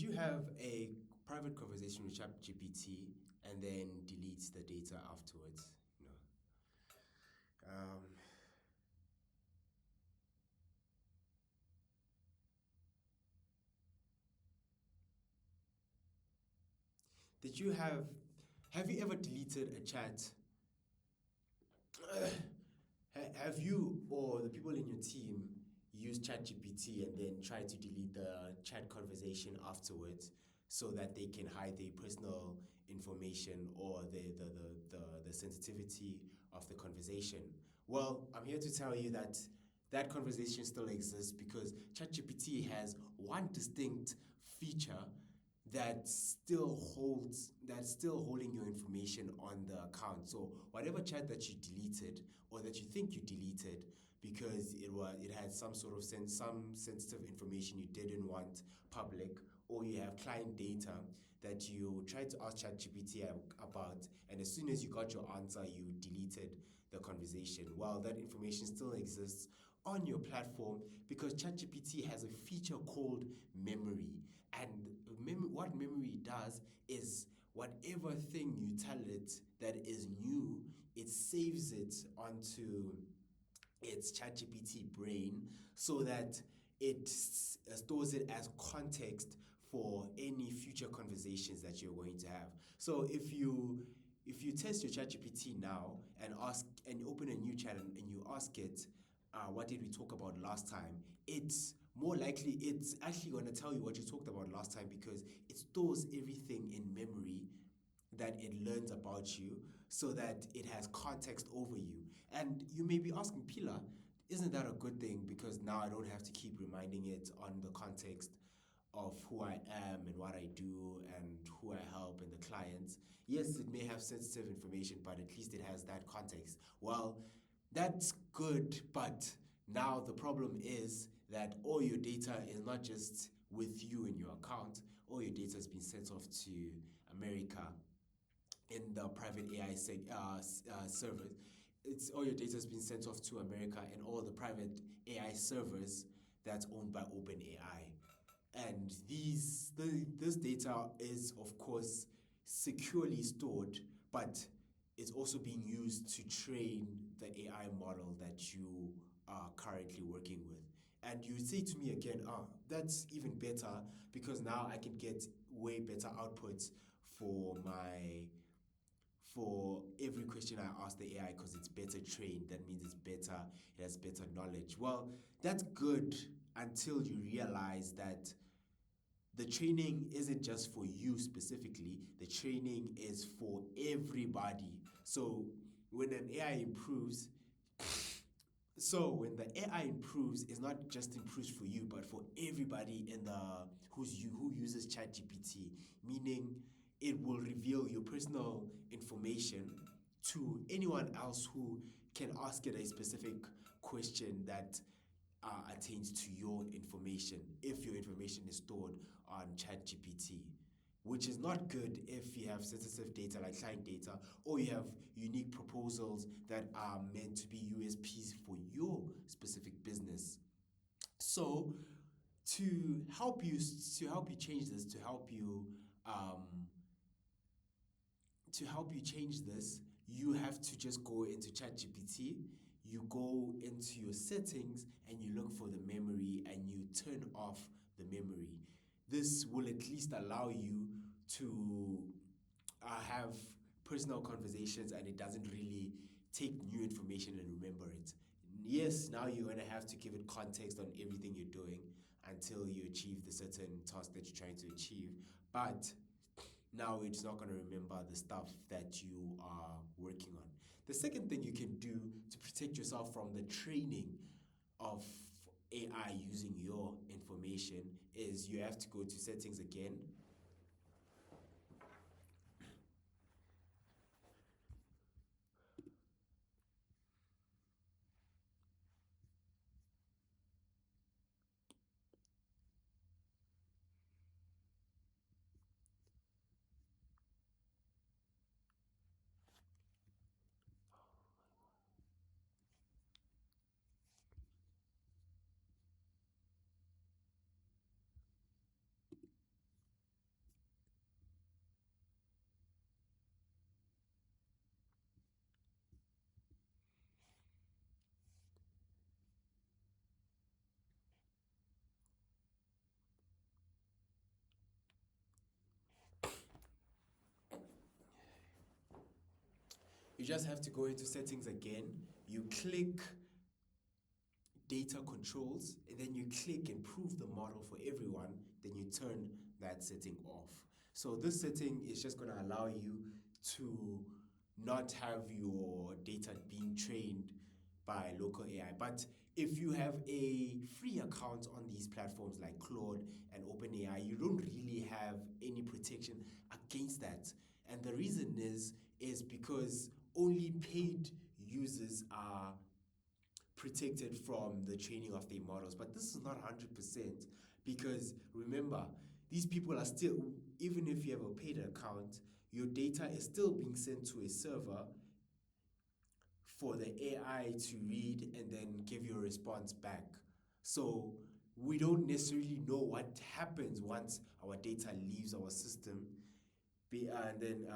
you have a private conversation with ChatGPT and then delete the data afterwards? No. Um, did you have you ever deleted a chat? Have you or the people in your team used ChatGPT and then tried to delete the chat conversation afterwards so that they can hide their personal information or the sensitivity of the conversation? Well, I'm here to tell you that that conversation still exists because ChatGPT has one distinct feature that's still holding your information on the account. So whatever chat that you deleted or that you think you deleted because it had some sort of some sensitive information you didn't want public, or you have client data that you tried to ask ChatGPT about, and as soon as you got your answer, you deleted the conversation. Well, that information still exists on your platform because ChatGPT has a feature called memory. And what memory does is whatever thing you tell it that is new, it saves it onto its ChatGPT brain so that it stores it as context for any future conversations that you're going to have. So if you test your ChatGPT now and ask and you open a new chat and you ask it, what did we talk about last time? It's more likely it's actually going to tell you what you talked about last time because it stores everything in memory that it learns about you so that it has context over you. And you may be asking, Pila, isn't that a good thing? Because now I don't have to keep reminding it on the context of who I am and what I do and who I help and the clients. Yes, it may have sensitive information, but at least it has that context. Well, that's good, but now the problem is that all your data is not just with you in your account, all your data has been sent off to America in the private AI servers. It's all your data has been sent off to America and all the private AI servers that's owned by OpenAI. And this data is, of course, securely stored, but it's also being used to train the AI model that you are currently working with. And you say to me again, that's even better because now I can get way better outputs for every question I ask the AI because it's better trained. That means it has better knowledge. Well, that's good until you realize that the training isn't just for you specifically, the training is for everybody. So when an AI improves, when the AI improves, it's not just improves for you, but for everybody who uses ChatGPT, meaning it will reveal your personal information to anyone else who can ask it a specific question that attains to your information if your information is stored on ChatGPT, which is not good if you have sensitive data like client data or you have unique proposals that are meant to be USPs for your specific business. So to help you change this, to help you change this, you have to just go into ChatGPT, you go into your settings and you look for the memory and you turn off the memory. This will at least allow you to have personal conversations and it doesn't really take new information and remember it. Yes, now you're going to have to give it context on everything you're doing until you achieve the certain task that you're trying to achieve. But now it's not going to remember the stuff that you are working on. The second thing you can do to protect yourself from the training of AI using your information is you have to go to settings again. You just have to go into settings again. You click data controls, and then you click improve the model for everyone, then you turn that setting off. So this setting is just going to allow you to not have your data being trained by local AI. But if you have a free account on these platforms like Claude and OpenAI, you don't really have any protection against that. And the reason is because only paid users are protected from the training of their models. But this is not 100% because remember, these people are still, even if you have a paid account, your data is still being sent to a server for the AI to read and then give you a response back. So we don't necessarily know what happens once our data leaves our system and then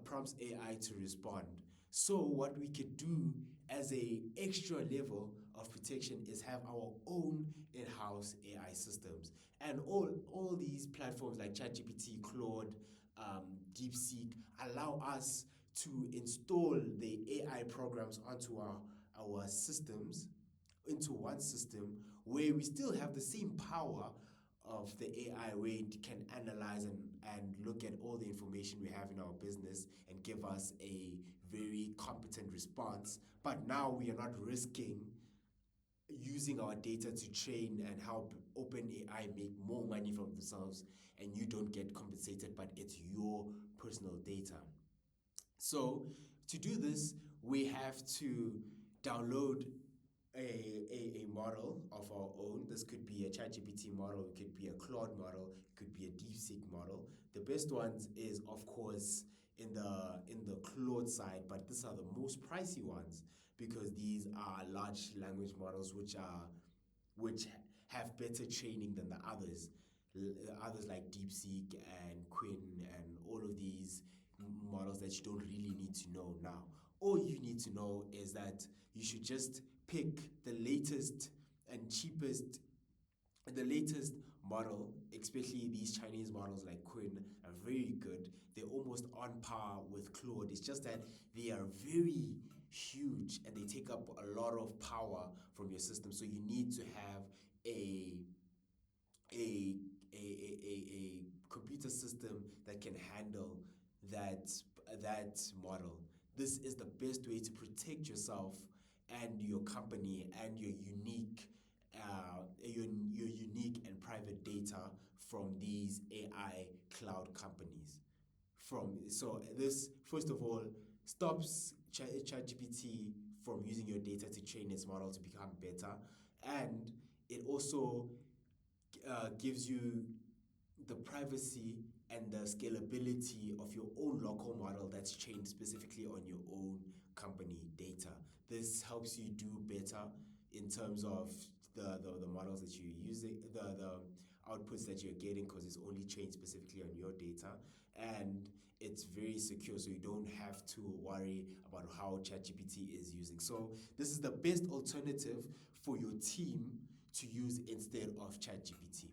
prompts AI to respond. So what we could do as a extra level of protection is have our own in-house AI systems. And all these platforms like ChatGPT, Claude, DeepSeek allow us to install the AI programs onto our systems, into one system where we still have the same power of the AI, where it can analyze and look at all the information we have in our business and give us a very competent response. But now we are not risking using our data to train and help OpenAI make more money from themselves, and you don't get compensated, but it's your personal data. So to do this, we have to download a model of our own. This could be a ChatGPT model, it could be a Claude model, it could be a DeepSeek model. The best ones is of course in the Claude side, but these are the most pricey ones because these are large language models which have better training than the others. The others like DeepSeek and Quinn and all of these models that you don't really need to know now. All you need to know is that you should just pick the latest and cheapest, the latest model, especially these Chinese models like Quinn are very good. They're almost on par with Claude. It's just that they are very huge and they take up a lot of power from your system. So you need to have a a a computer system that can handle that that model. This is the best way to protect yourself and your company and your unique and private data from these AI cloud companies. This first of all stops ChatGPT from using your data to train its model to become better, and it also gives you the privacy and the scalability of your own local model that's trained specifically on your own company data. This helps you do better in terms of the models that you're using, the outputs that you're getting, because it's only trained specifically on your data, and it's very secure, so you don't have to worry about how ChatGPT is using. So this is the best alternative for your team to use instead of ChatGPT.